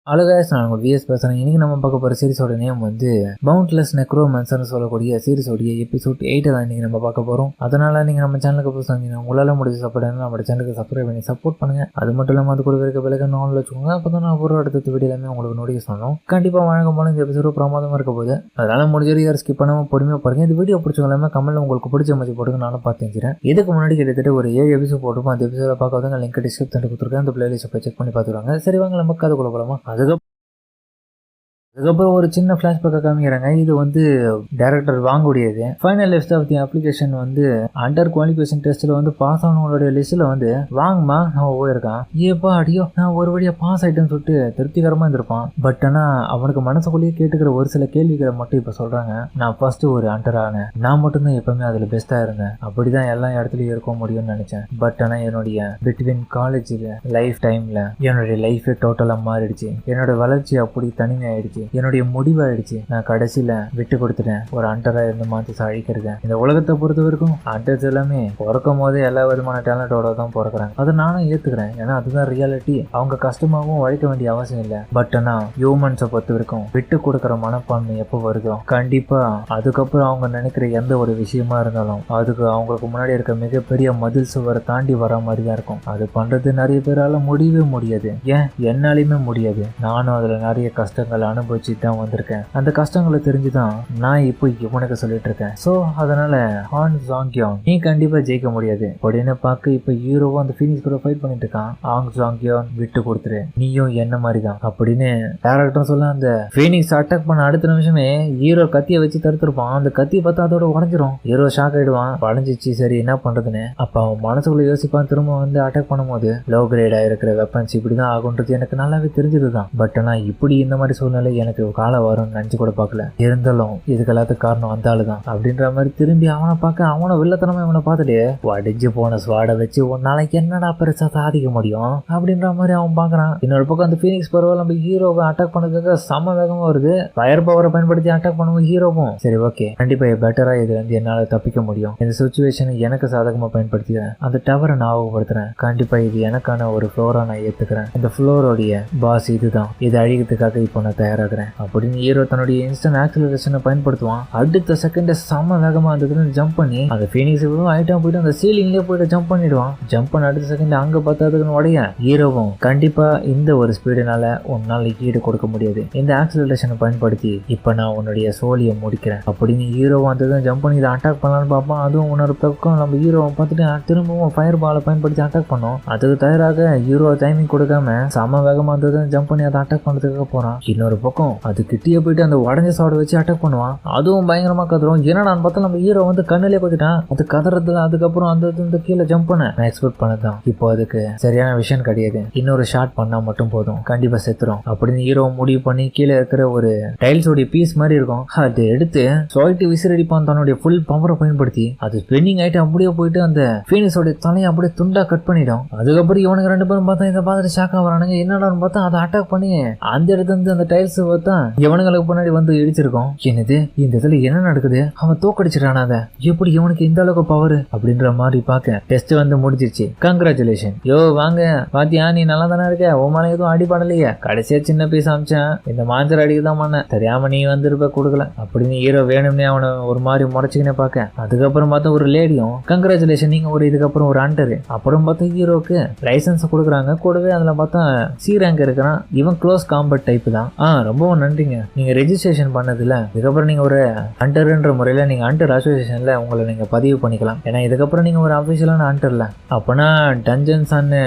Hello guys, நான் உங்கள் vs பேசுகிறேன். இன்றைக்கி நம்ம பார்க்க போகிற சீரிஸோட நேம் வந்து பவுண்ட்லெஸ் நெக்ரோமன்சர்னு சொல்லக்கூடிய சீரிஸோடைய எபிசோட் 8 தான் இன்றைக்கி நம்ம பார்க்க போகிறோம். அதனால் நீங்கள் நம்ம சேனலுக்கு புதுசாக இருந்தீங்கன்னா உங்களால் முடிஞ்ச சப்போர்ட் நம்ம சேனலுக்கு சப்ஸ்கிரைப் பண்ணி சப்போர்ட் பண்ணுங்கள். அது மட்டும் இல்லாமல் அது கூட இருக்க விலக நாளில் வச்சுக்கோங்க. அப்போ தான் நான் ஒரு அடுத்த வீடியோ எல்லாமே உங்களுக்கு நோட்டிஃபிகேஷன் பண்ணணும். கண்டிப்பாக வழக்கம் போல இந்த எபிசோடு பிரமாதமாக இருக்க போகுது. அதனால் முடிஞ்ச யார் ஸ்கிப் பண்ணாமல் பொறுமையாக பாருங்கள். இந்த வீடியோ பிடிச்சவங்க எல்லாமே கமெண்ட்டில் உங்களுக்கு பிடிச்ச மாதிரி போட்டுங்க, நானும் பார்த்து வச்சுக்கிறேன். இதுக்கு முன்னாடி கிட்டத்தட்ட ஒரு 7 எபிசோட் போட்டுருப்போம். அந்த எபிசோட பார்க்காதவங்க லிங்க் டிஸ்கிரிப்ஷனில் கொடுத்துருக்கேன். அந்த பிளேலிஸ்ட்டை போய் செக் பண்ணி பார்த்துருவாங்க. சரி வாங்க நம்ம கதைக்குள்ள போகலாமா. அதுக்கப்புறம் ஒரு சின்ன ஃபிளாஷ்பேக்கை காமிக்கிறாங்க. இது வந்து டைரக்டர் வாங்குடையது. Final list of the application வந்து அண்டர் குவாலிஃபிகேஷன் டெஸ்ட்டில் வந்து பாஸ் ஆனவங்களுடைய லிஸ்ட்டில் வந்து வாங்கம்மா அவன் போயிருக்கான். ஏப்பா அடியோ நான் ஒரு வழியாக பாஸ் ஆகிட்டேன்னு சொல்லிட்டு திருப்திகரமாக இருந்திருப்பான். பட் ஆனால் அவனுக்கு மனசுக்குள்ளேயே கேட்டுக்கிற ஒரு சில கேள்விகளை மட்டும் இப்போ சொல்கிறாங்க. நான் ஃபர்ஸ்ட் ஒரு அண்டர் ஆனேன், நான் மட்டும்தான் எப்பவுமே அதில் பெஸ்ட்டாக இருந்தேன், அப்படிதான் எல்லா இடத்துலையும் இருக்க முடியும்னு நினச்சேன். பட் ஆனால் என்னுடைய பிட்வீன் காலேஜில் லைஃப் டைமில் என்னுடைய லைஃபே டோட்டலாக மாறிடுச்சு. என்னோட வளர்ச்சி அப்படி தனிமையாயிடுச்சு. என்னுடைய முடிவாயிடுச்சு. நான் கடைசியில விட்டு கொடுத்துட்டேன். ஒரு அண்டரா இருந்து மாத்தி அழிக்கிறது. இந்த உலகத்தை பொறுத்த வரைக்கும் அண்டர்ஸ் எல்லாமே பிறக்கும் போதே எல்லா விதமான டேலண்டோட தான் பிறக்கிறாங்க. அதை நானும் ஏத்துக்கிறேன். ஏன்னா அதுதான் ரியாலிட்டி. அவங்க கஷ்டமாகவும் உழைக்க வேண்டிய அவசியம் இல்லை. பட் ஆனா ஹியூமன்ஸை பொறுத்த வரைக்கும் விட்டு கொடுக்குற மனப்பான்மை எப்போ வருதோ கண்டிப்பா அதுக்கப்புறம் அவங்க நினைக்கிற எந்த ஒரு விஷயமா இருந்தாலும் அதுக்கு அவங்களுக்கு முன்னாடி இருக்க மிகப்பெரிய மதில் சுவரை தாண்டி வர மாதிரி தான் இருக்கும். அது பண்றது நிறைய பேரால முடியவே முடியாது. ஏன் என்னாலையுமே முடியாது. நானும் அதுல நிறைய கஷ்டங்கள் அனுபவிச்சு தான் வந்திருக்கேன். அந்த கஷ்டங்களை தெரிஞ்சுதான் நான் இப்போ இவனுக்கு சொல்லிட்டு இருக்கேன். சோ அதனால ஹான் ஜாங்கியோன் நீ கண்டிப்பா ஜெயிக்க முடியாது அப்படின்னு பார்க்க இப்ப ஹீரோவும் அந்த ஃபீனிக்ஸ் கூட ஃபைட் பண்ணிட்டு இருக்கான். ஹாங் ஜாங்கியோன் விட்டு கொடுத்துரு, நீயும் என்ன மாதிரி தான் அப்படின்னு டேரக்டர் சொல்ல அந்த ஃபீனிக்ஸ் அட்டாக் பண்ண அடுத்த நிமிஷமே ஹீரோ கத்தியை வச்சு தடுத்துருப்பான். அந்த கத்தியை பார்த்து அதோட உடஞ்சிரும். ஹீரோ ஷாக் ஆயிடுவான். உடஞ்சிச்சு, சரி என்ன பண்றதுன்னு. அப்ப அவன் மனசுக்குள்ள யோசிப்பான். திரும்ப வந்து அட்டாக் பண்ணும்போது லோ கிரேடா இருக்கிற வெப்பன்ஸ் இப்படிதான் ஆகுன்றது எனக்கு நல்லாவே தெரிஞ்சதுதான். பட் ஆனா இப்படி இந்த மாதிரி சூழ்நிலை எனக்கு காலம் வரும்னு நினைச்சு கூட பார்க்கல. இருந்தாலும் இதுக்கு எல்லாத்துக்கும் காரணம் அந்த ஆளுதான் அப்படின்ற மாதிரி திரும்பி அவனை பார்க்க அவனை வில்லத்தனமா இவனை பார்த்துட்டு வடிஞ்சு போன ஸ்வாடை வச்சு ஒரு நாளைக்கு என்னடா பெருசா சாதிக்க முடியும் அப்படின்ற மாதிரி அவன் பாக்குறான். இன்னொரு பக்கம் அந்த ஃபீனிக்ஸ் பரவாயில்ல நம்ம ஹீரோவை அட்டாக் பண்ணதுக்காக செம வேகமா வருது. ஃபயர் பவரை பயன்படுத்தி அட்டாக் பண்ணுவோம் ஹீரோவும். சரி ஓகே, கண்டிப்பா பெட்டரா இதுல இருந்து என்னால தப்பிக்க முடியும். இந்த சுச்சுவேஷனை எனக்கு சாதகமா பயன்படுத்திக்கிறேன். அந்த டவரை ஞாபகப்படுத்துறேன். கண்டிப்பா இது எனக்கான ஒரு ஃப்ளோரா நான் ஏத்துக்கிறேன். இந்த ஃப்ளோரோடைய பாஸ் இதுதான். இதை அழிக்கிறதுக்காக இப்போ நான் தயாராகிறேன் அப்படின்னு ஹீரோ தன்னுடைய இன்ஸ்டன்ட் ஆக்சிலரேஷனை பயன்படுத்துவான். அடுத்த செகண்ட் செம்ம வேகமா அந்த ஜம்ப் பண்ணி அந்த ஃபீனிக்ஸ் ஐட்டம் போயிட்டு அந்த சீலிங்லயே போயிட்டு ஜம்ப் பண்ணிடுவான். ஜம்ப் பண்ண அடுத்த செகண்ட் அங்க பார்த்ததுக்குன்னு உடைய ஹீரோவும் கண்டிப்பா இந்த ஒரு ஸ்பீடுனால உன்னால ஈடு கொடுக்க முடியாது. இந்த ஆக்சிலரேஷனை பயன்படுத்தி இப்ப நான் உன்னுடைய சோழியை முடிக்கிறேன் அப்படின்னு ஹீரோவும் அந்த ஜம்ப் பண்ணி இதை அட்டாக் பண்ணலான்னு பார்ப்பான். அதுவும் உன்னொரு பக்கம் நம்ம ஹீரோவை பார்த்துட்டு திரும்பவும் ஃபயர் பாலை பயன்படுத்தி அட்டாக் பண்ணோம். அதுக்கு தயாராக ஹீரோ டைமிங் கொடுக்காம செம வேகமா அந்த ஜம்ப் பண்ணி அதை அட்டாக் பண்றதுக்காக போறான். இன்னொரு பக்கம் அது கிட்டியே போயிட்டு அந்த உடஞ்ச சாடை வச்சு அட்டாக் பண்ணுவான். அதுவும் பயங்கரமா கதறும். என்னடான்னு பார்த்தா நம்ம ஹீரோ வந்து கண்ணிலே பார்த்துட்டான். அது கதறதுல அதுக்கப்புறம் அந்த கீழே ஜம்ப் பண்ண நான் எக்ஸ்பெக்ட் பண்ணதான். இப்போ அதுக்கு சரியான விஷயம் கிடையாது. இன்னொரு ஷாட் பண்ணா மட்டும் போதும், கண்டிப்பா செத்துரும் அப்படின்னு ஹீரோ முடிவு பண்ணி கீழே இருக்கிற ஒரு டைல்ஸ் உடைய பீஸ் மாதிரி இருக்கும். அதை எடுத்து சொல்லிட்டு விசிறடிப்பான். தன்னுடைய ஃபுல் பவரை பயன்படுத்தி அது ஸ்பின்னிங் ஆயிட்டு அப்படியே போயிட்டு அந்த ஃபீனிக்ஸ் உடைய தலையை அப்படியே துண்டா கட் பண்ணிடும். அதுக்கப்புறம் இவனுக்கு 2 பேரும் பார்த்தா இதை பார்த்துட்டு ஷாக் ஆகுறானுங்க. என்னடான்னு பார்த்தா அதை அட்டாக் பண்ணி அந்த இடத்துல இருந்து அந்த டைல்ஸ் பார்த்தா இவனுங்களுக்கு முன்னாடி வந்து இடிச்சிருக்கோம். என்னது இந்த இடத்துல என்ன நடக்குது? அவன் தோக்கடிச்சிட்டானா? அதை எப்படி இவனுக்கு இந்த அளவுக்கு பவர் அப்படின்ற மாதிரி பார்க்க டெஸ்ட் வந்து முடிஞ்சிருச்சு. கங்க்ராச்சுலேஷன். யோ வாங்க பாத்தியா, நீ நல்லா தானே இருக்க, உமால எதுவும் அடிபடலையே, கடைசியா சின்ன பீஸ் அமிச்சேன், இந்த மாஞ்சர் அடிக்குதான் பண்ண, தெரியாம நீ வந்துருப்ப கொடுக்கல அப்படின்னு ஹீரோ வேணும்னே அவனை ஒரு மாதிரி முறைச்சிக்கினே பார்க்க. அதுக்கப்புறம் பார்த்தா ஒரு லேடியும் கங்க்ராச்சுலேஷன் நீங்க ஒரு இதுக்கப்புறம் ஒரு அண்டரு. அப்புறம் பார்த்தா ஹீரோக்கு லைசன்ஸ் கொடுக்குறாங்க. கூடவே அதுல பார்த்தா சி ரேங்க் இருக்கிறான். இவன் க்ளோஸ் காம்பட் டைப் தான். ரொம்பவும் நன்றிங்க, நீங்க ரெஜிஸ்ட்ரேஷன் பண்ணதுல இதுக்கப்புறம் நீங்க ஒரு அண்டர்ன்ற முறையில நீங்க அண்டர் அசோசியேஷன்ல உங்களை நீங்க பதிவு பண்ணிக்கலாம். ஏன்னா இதுக்கப்புறம் நீங்க ஒரு அபிஷியலான அண்டர்ல. அப்பனா டஞ்சன்ஸ்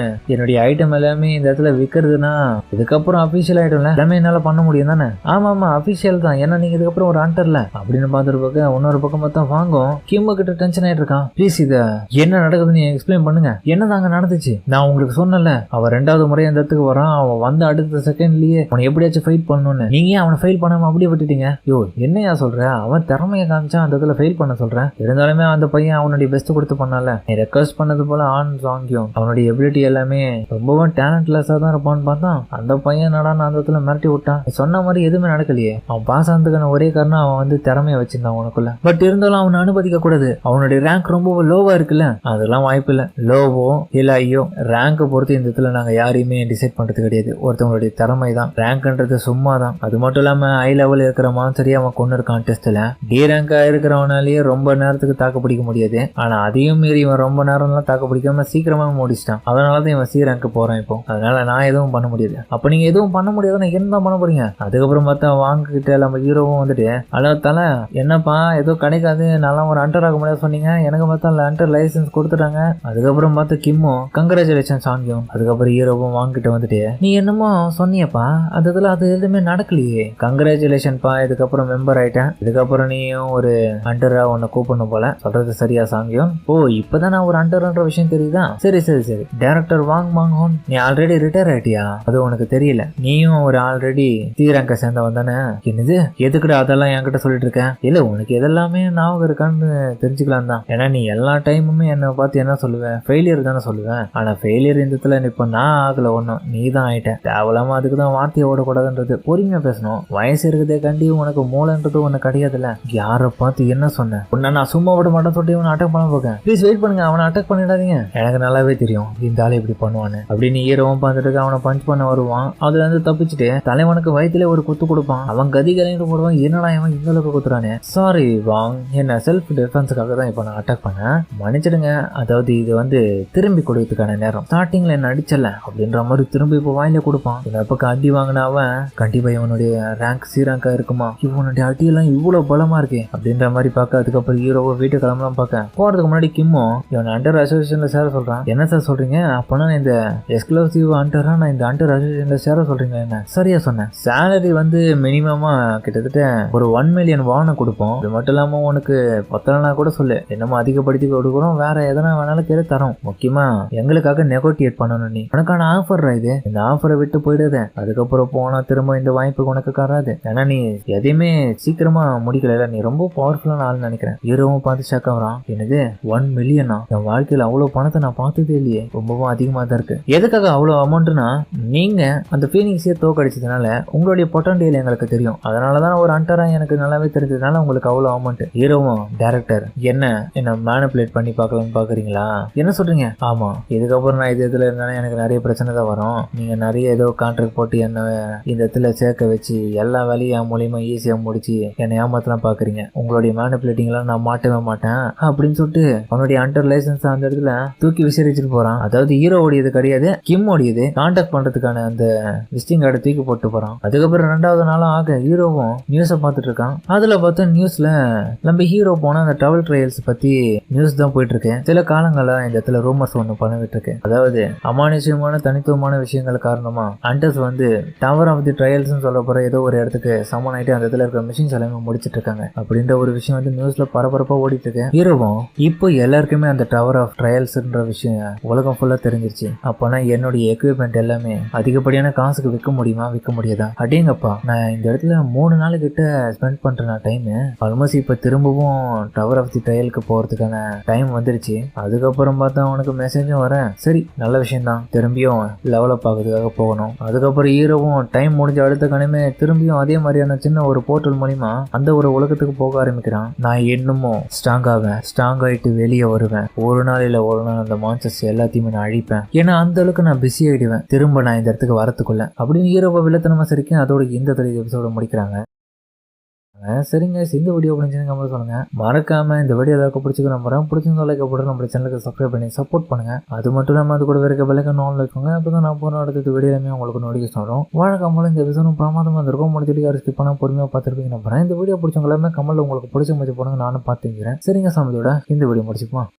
என்னுடைய ஐட்டம் எல்லாமே இந்த இடத்துல விற்கிறதுனா இதுக்கப்புறம் அபிஷியல் ஆயிடும்ல, எல்லாமே என்னால பண்ண முடியும் தானே? ஆமா அபிஷியல் தான், ஏன்னா நீங்க இதுக்கப்புறம் ஒரு அண்டர்ல அப்படின்னு பார்த்துட்டு பக்கம் இன்னொரு பக்கம் பார்த்தா வாங்கும். கிம்மு கிட்ட டென்ஷன் ஆயிட்டு இருக்கான். ப்ளீஸ் இத என்ன நடக்குதுன்னு எக்ஸ்பிளைன் பண்ணுங்க, என்னதாங்க நடந்துச்சு? நான் உங்களுக்கு சொன்னல அவன் 2வது முறை அந்த இடத்துக்கு வரான். அவன் வந்து அடுத்த செகண்ட்லயே அவனை எப்படியாச்சும் ஃபைட் பண்ணணும்னு. பண்ணணும்னு. நீங்க ஏன் அவனை ஃபெயில் பண்ணாம அப்படியே விட்டுட்டீங்க? யோ என்னையா சொல்ற? அவன் திறமையை காமிச்சா அந்த இடத்துல ஃபெயில் பண்ண சொல்றேன். இருந்தாலுமே அந்த பையன் அவனுடைய பெஸ்ட் கொடுத்து பண்ணால. நீ ரெக்வஸ்ட் பண்ணது போல ஆன் சாங்கியும் அவனுடைய எபிலிட்டி எல்லாமே ரொம்பவும் டேலண்ட்லெஸ்ஸா தான் இருப்பான்னு பார்த்தா அந்த பையன் நடான்னு அந்த இடத்துல மிரட்டி விட்டான். சொன்ன மாதிரி எதுவுமே நடக்கலையே. அவன் பாஸ் ஆனதுக்கான ஒரே காரணம் அவன் வந்து திறமையை வச்சிருந்தான் உனக்குள்ள. பட் இருந்தாலும் அவனை அனுமதிக்க கூடாது. அவனுடைய ரேங்க் ரொம்ப லோவா இருக்குல்ல, அதெல்லாம் வாய்ப்பு இல்ல. லோவோ இல்ல ஐயோ ரேங்கை பொறுத்து இந்த இடத்துல நாங்க யாரையுமே டிசைட் பண்றது கிடையாது. ஒருத்தவங்களுடைய திறமை தான். ரேங்க்ன்றது சும்மா தான். அது மட்டும் இல்லாம ஹை லெவல் இருக்கிற மான்சரியா அவன் கொண்டு இருக்கான் டெஸ்ட்ல. டி ரேங்கா இருக்கிறவனாலேயே ரொம்ப நேரத்துக்கு தாக்கு பிடிக்க முடியாது. ஆனா அதையும் மீறி இவன் ரொம்ப நேரம்லாம் தாக்கு பிடிக்காம சீக்கிரமா முடிச்சிட்டான். அதனாலதான் இவன் சி ரேங்க் போறான் இப்போ. அதனால நான் எதுவும் பண்ண முடியாது. அப்ப நீங்க எதுவும் பண்ண முடியாதுன்னு என்ன பண்ண போறீங்க? அதுக்கப்புறம் பார்த்தா வாங்கிக்கிட்ட நம்ம ஹீரோவும் வந்துட்டு அழகால என்னப்பா ஏதோ கிடைக்காது நல்லா ஒரு அண்டர் ஆக முடியாது சொன்னீங்க. எனக்கு பார்த்தா அண்டர் லைசன்ஸ் கொடுத்துட்டாங்க. அதுக்கப்புறம் பார்த்து கிம்மும் கங்க்ராச்சுலேஷன்ஸ் சாங்கியும். அதுக்கப்புறம் ஹீரோவும் வாங்கிட்டு வந்துட்டு நீ என்னமோ சொன்னியப்பா அது எதுவுமே நடக்கலையே. கங்க்ராச்சுலேஷன்ப்பா இதுக்கப்புறம் மெம்பர் ஆயிட்டேன். இதுக்கப்புறம் நீயும் ஒரு அண்டரா உன்னை கூப்பிடணும் போல. சொல்றது சரியா சாங்கியும்? ஓ இப்பதான் நான் ஒரு அண்டர்ன்ற விஷயம் தெரியுதா? சரி சரி சரி. டைரக்டர் வாங் மாங்ஹோன் நீ ஆல்ரெடி ரிட்டையர் ஆயிட்டியா? அது உனக்கு தெரியல. நீயும் ஒரு ஆல்ரெடி சி ரேங்க சேர்ந்தவன் தானே? என்னது எதுக்குடா அதெல்லாம் என்கிட்ட சொல்லிட்டு இருக்கேன்? இல்ல உனக்கு எதெல்லாமே ஞாபகம் இருக்கான்னு தெரிஞ்சுக்கலாம் தான். ஏன்னா நீ எல்லா டைமுமே என்ன பார்த்து என்ன சொல்லுவேன்? ஃபெயிலியர் தானே சொல்லுவேன். ஆனா ஃபெயிலியர் இந்த இடத்துல இப்ப நான் ஆகல ஒன்னும், நீ தான் ஆயிட்ட. தேவலாம அதுக்கு தான் வார்த்தையை ஓடக்கூடாதுன்றது. பொறுமையா பேசணும். வயசு இருக்குதே கண்டி உனக்கு மூளைன்றது ஒண்ணு கிடையாதுல்ல. யாரை பார்த்து என்ன சொன்னேன்? உன்ன நான் சும்மா விட மாட்டேன் சொல்லிட்டு இவனை அட்டாக் பண்ண போக்கேன். ப்ளீஸ் வெயிட் பண்ணுங்க, அவனை அட்டாக் பண்ணிடாதீங்க. எனக்கு நல்லாவே தெரியும் இந்த ஆளு இப்படி பண்ணுவான்னு. அப்படின்னு ஹீரோவும் பார்த்துட்டு அவனை பஞ்ச் பண்ண வருவான். அதுல இருந்து தப்பிச்சுட்டு தலைவனுக்கு வயிற்றுல ஒரு குத்து கொடுப்பான். அவன் கதி கலைந்து போடுவான். என்னடா இவன் இந்த அளவுக்கு குத்துறானே. சாரி வாங், என்ன செல்ஃப் டிஃபென்ஸுக்காக தான் இப்ப நான் அட்டாக் பண்ணேன், மன்னிச்சிடுங்க. அதாவது இது வந்து திரும்பி கொடுக்கறதுக்கான நேரம். ஸ்டார்டிங்ல என்ன அடிச்சல அப்படின்ற மாதிரி திரும்பி இப்போ வாயில கொடுப்பான். இந்த பக்கம் அடி வாங்கின அவன் கண்டிப்பா இவனுடைய ரேங்க் சி ரேங்கா இருக்குமா? இவனுடைய அடியெல்லாம் இவ்வளவு பலமா இருக்கே அப்படின்ற மாதிரி பார்க்க. அதுக்கப்புறம் ஹீரோவை வீட்டு கிளம்பலாம் பார்க்க. போறதுக்கு முன்னாடி கிம்மோ இவன் அண்டர் அசோசியேஷன்ல சேர சொல்றான். என்ன சார் சொல்றீங்க? அப்பனா இந்த எக்ஸ்க்ளூசிவ் அண்டரா நான் இந்த அண்டர் அசோசியேஷன்ல சேர சொல்றீங்க? என்ன சரியா சொன்னேன். சேலரி வந்து மினிமமா கிட்டத்தட்ட ஒரு 1 மில்லியன் வானம் கொடுப்போம். இது மட்டும் இல்லாம உனக்கு பத்தலனா கூட சொல்லு, என்னமோ அதிகப்படுத்தி கொடுக்குறோம். வேற எதனா வேணாலும் கேட்டு தரோம். முக்கியமா எங்களுக்காக நெகோட்டியேட் பண்ணணும். நீ உனக்கான ஆஃபர் இது. இந்த ஆஃபரை விட்டு போயிடுத. அதுக்கப்புறம் போனா திரும்ப இந்த வாய்ப்பு உனக்கு காராது. ஏன்னா நீ எதையுமே சீக்கிரமா முடிக்கல. நீ ரொம்ப பவர்ஃபுல்லான ஆள் நினைக்கிறேன். ஹீரோவும் பார்த்து ஷாக் ஆகுறான். என்னது 1 மில்லியனா? என் வாழ்க்கையில அவ்வளவு பணத்தை நான் பார்த்ததே இல்லையே. ரொம்பவும் அதிகமா தான் இருக்கு. எதுக்காக அவ்வளவு அமௌண்ட்னா நீங்க அந்த ஃபீனிக்ஸே தோக்கடிச்சதுனால உங்களுடைய பொட்டன்ஷியல் எங்களுக்கு தெரியும். அதனாலதான் ஒரு அண்டரா எனக்கு நல்லாவே தெரிஞ்சதுனால உங்களுக்கு அவ்வளவு அமௌண்ட். ஹீரோவும் டைரக்டர் என்ன மேனிபுலேட் பண்ணி பார்க்கலாம்னு பாக்குறீங்களா? என்ன சொல்றீங்க? ஆமா, இதுக்கப்புறம் நான் இதுல இருந்தாலும் எனக்கு நிறைய பிரச்சனை தான் வரும். நீங்க நிறைய ஏதோ கான்ட்ராக்ட் போட்டு என்ன இந்த இடத்துல சேர்க்க வச்சு எல்லா வேலையும் என் மூலியமா ஈஸியா முடிச்சு என்னை ஏமாத்தலாம் பாக்குறீங்க. உங்களுடைய மேனிபுலேட்டிங் எல்லாம் நான் மாட்டவே மாட்டேன் அப்படின்னு சொல்லிட்டு அவனுடைய அண்டர் லைசன்ஸ் அந்த இடத்துல தூக்கி விசாரிச்சுட்டு போறான். அதாவது ஹீரோவுடையது கிடையாது, கிம்மோடையது. கான்டாக்ட் பண்றதுக்கான அந்த விசிட்டிங் கார்டை தூக்கி போட்டு போறான். அதுக்கப்புறம் 2வது நாளும் ஆக ஹீரோவும் நியூஸை பார்த்துட்டு இருக்கான். அதுல பார்த்தா நியூஸ்ல நம்ம ஹீரோ போன அந்த டிராவல் ட்ரையல்ஸ் பத்தி நியூஸ் தான் போயிட்டு இருக்கு. சில காலங்களா இந்த இடத்துல ரூமர்ஸ் ஒண்ணு பண்ணிட்டு இருக்கு. அதாவது அமானுஷ்யமான தனித்துவமான விஷயங்கள் காரணமா அண்டர்ஸ் வந்து டவர் ஆஃப் தி ட்ரையல்ஸ் சொல்ல போற ஏதோ ஒரு இடத்துக்கு சமன் ஆயிட்டு அந்த இடத்துல இருக்கிற மிஷின்ஸ் எல்லாமே முடிச்சிட்டு இருக்காங்க அப்படின்ற ஒரு விஷயம் வந்து நியூஸ்ல பரபரப்பா ஓடிட்டு இருக்கு. ஹீரோவும் இப்போ எல்லாருக்குமே அந்த டவர் ஆஃப் ட்ரையல்ஸ்ன்ற விஷயம் உலகம் ஃபுல்லா தெரிஞ்சிருச்சு. அப்பனா என்னுடைய எக்யூப்மெண்ட் எல்லாமே அதிகப்படியான காசுக்கு விற்க முடியுமா? விற்க முடியாதா? அடேங்கப்பா, நான் இந்த இடத்துல 3 நாள் கிட்ட ஸ்பெண்ட் பண்றேன் டைம். ஆல்மோஸ்ட் இப்ப திரும்பவும் டவர் ஆஃப் தி ட்ரையலுக்கு போறதுக்கான டைம் வந்துருச்சு. அதுக்கப்புறம் பார்த்தா அவனுக்கு மெசேஜும் வர. சரி, நல்ல விஷயம் தான். திரும்பியும் லெவலப் ஆகிறதுக்காக போகணும். அதுக்கப்புறம் ஹீரோவும் டைம் முடிஞ்ச அடுத்த கணமே திரும்பியும் அதே மாதிரியான சின்ன ஒரு போர்ட்டல் மூலியமா அந்த ஒரு உலகத்துக்கு போக ஆரம்பிக்கிறான். நான் இன்னமும் ஸ்ட்ராங் ஆயிட்டு வெளியே வருவேன். ஒரு நாள் இல்ல ஒரு நாள் அந்த மான்ஸ்டர்ஸ் எல்லாத்தையுமே நான் அழிப்பேன். ஏன்னா அந்த அளவுக்கு நான் பிஸி ஆயிடுவேன் திரும்ப நான் இந்த இடத்துக்கு வரத்துக்குள்ள அப்படின்னு ஹீரோவை வில்லத்தனமா சரிக்கும். அதோட இந்த எபிசோட முடிக்கிறாங்க. சரிங்க, இந்த வீடியோ பிடிச்சிருங்க சொல்லுங்க. மறக்காம இந்த வீடியோ ஏதாவது பிடிச்சிக்க நம்புறேன். பிடிச்சிருந்தா லைக் போட்டு நம்ம சேனலுக்கு சப்ஸ்கிரைப் பண்ணி சப்போர்ட் பண்ணுங்க. அது மட்டும் இல்லாம அது கூட இருக்க பெல்லைக்கான ஆன்ல இருக்குங்க. அப்பதான் நான் போன அடுத்த வீடியோலுமே உங்களுக்கு நோட்டிஃபிகேஷன் வரும். வழக்கம்போல இந்த எபிசோடும் பிரமாதமா இருக்கும். முடிச்சுட்டு யாரும் ஸ்கிப் பண்ணா பொறுமையா பார்த்துருப்பீங்க நம்புறேன். இந்த வீடியோ பிடிச்சவங்க எல்லாமே கமெண்ட்ல உங்களுக்கு பிடிச்ச மாதிரி போடுங்க, நானும் பார்த்துக்கிறேன். சரிங்க, சமதியோட இந்த வீடியோ முடிச்சுப்போம்.